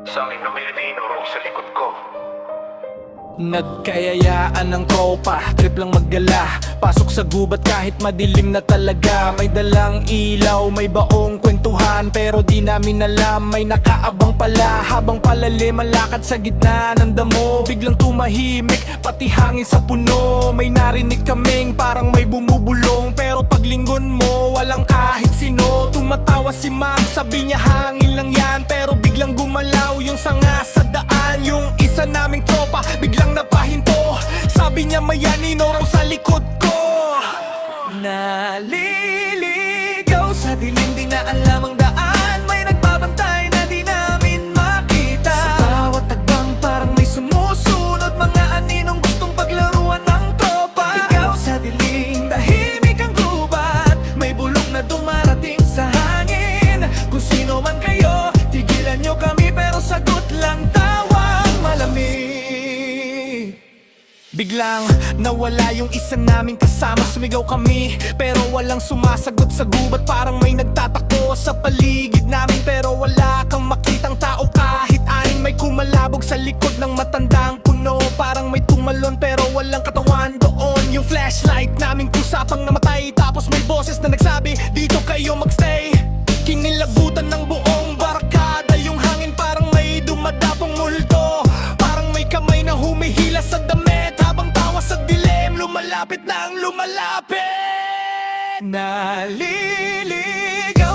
Sa akin na may ninurok sa likod ko. Nagkayayaan ng tropa, trip lang maggala. Pasok sa gubat kahit madilim na talaga. May dalang ilaw, may baong kwentuhan, pero di namin alam may nakaabang pala. Habang palalim ang lakad sa gitna ng damo, biglang tumahimik, pati hangin sa puno. May narinig kaming parang may bumubulong, pero paglingon mo walang kahit sino. Tumatawa si ma'am, sabi niya hangin lang yan, pero biglang gumalaw yung sanga sa daan. Yung isa naming tropa biglang napahinto, sabi niya may anino raw sa likod ko. Naliligaw sa dilim, di na alam ang daan. May nagbabantay na di namin makita. Sa bawat tagbang parang may sumusunod, mga aninong gustong paglaruan ng tropa. Ikaw sa dilim, tahimik ang gubat, may bulong na dumarating sa hangin. Kung sino man kayo, tigilan nyo kami, pero sagot lang tawang malamig. Biglang nawala yung isa naming kasama, sumigaw kami pero walang sumasagot sa gubat. Parang may nagtatakbo sa paligid namin, pero wala kang makitang tao kahit aning. May kumalabog sa likod ng matandang puno, parang may tumalon pero walang katawan doon. Yung flashlight namin kusapang namatay, tapos may boses na nagsabi dito kayo magstay. Kinilabutan ng buong barkada yung hangin, parang may dumadapong multo. Parang may kamay na humihila sa damit, habang tawa sa dilim, lumalapit na ang lumalapit. Naliligaw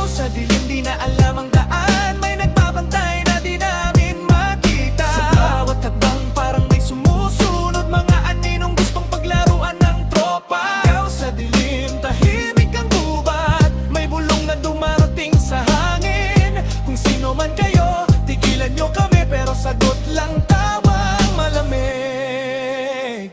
sa dilim, di na alam ang daan. May nagbabantay na di namin makita. Sa bawat hakbang parang may sumusunod, mga aninong gustong paglaruan ng tropa. Ikaw sa dilim, tahimik ang gubat, may bulong na dumarating sa hangin. Kung sino man kayo, tigilan nyo kami, pero sagot lang tawang malamig.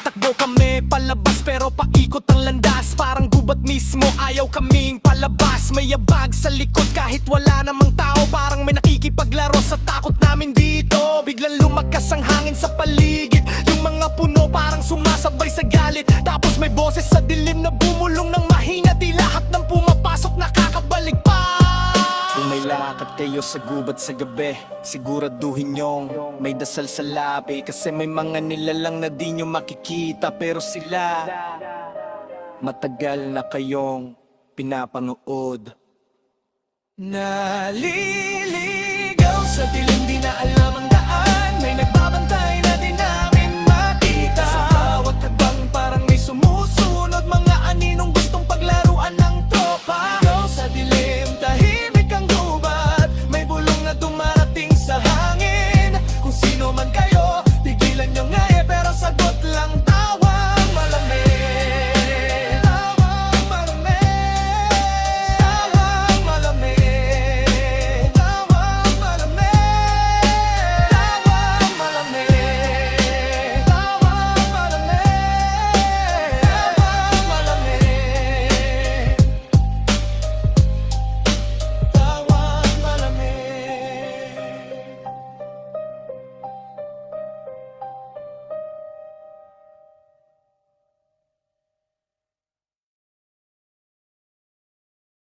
Takbo kami palabas pero paikot ang landas, parang gubat mismo ayaw kaming palabas. May abag sa likod kahit wala namang tao, parang may nakikipaglaro sa takot namin dito. Biglang lumakas ang hangin sa paligid, yung mga puno parang sumasabay sa galit. Tapos may boses sa dilim na bumulong ng mahina, di lahat ng pumapasok nakakabalik pa. Kung may lakad kayo sa gubat sa gabi, siguraduhin nyong may dasal sa labi. Kasi may mga nilalang na di nyo makikita, pero sila matagal na kayong pinapanood. Naliligaw sa dilim, di na alam ang daan. May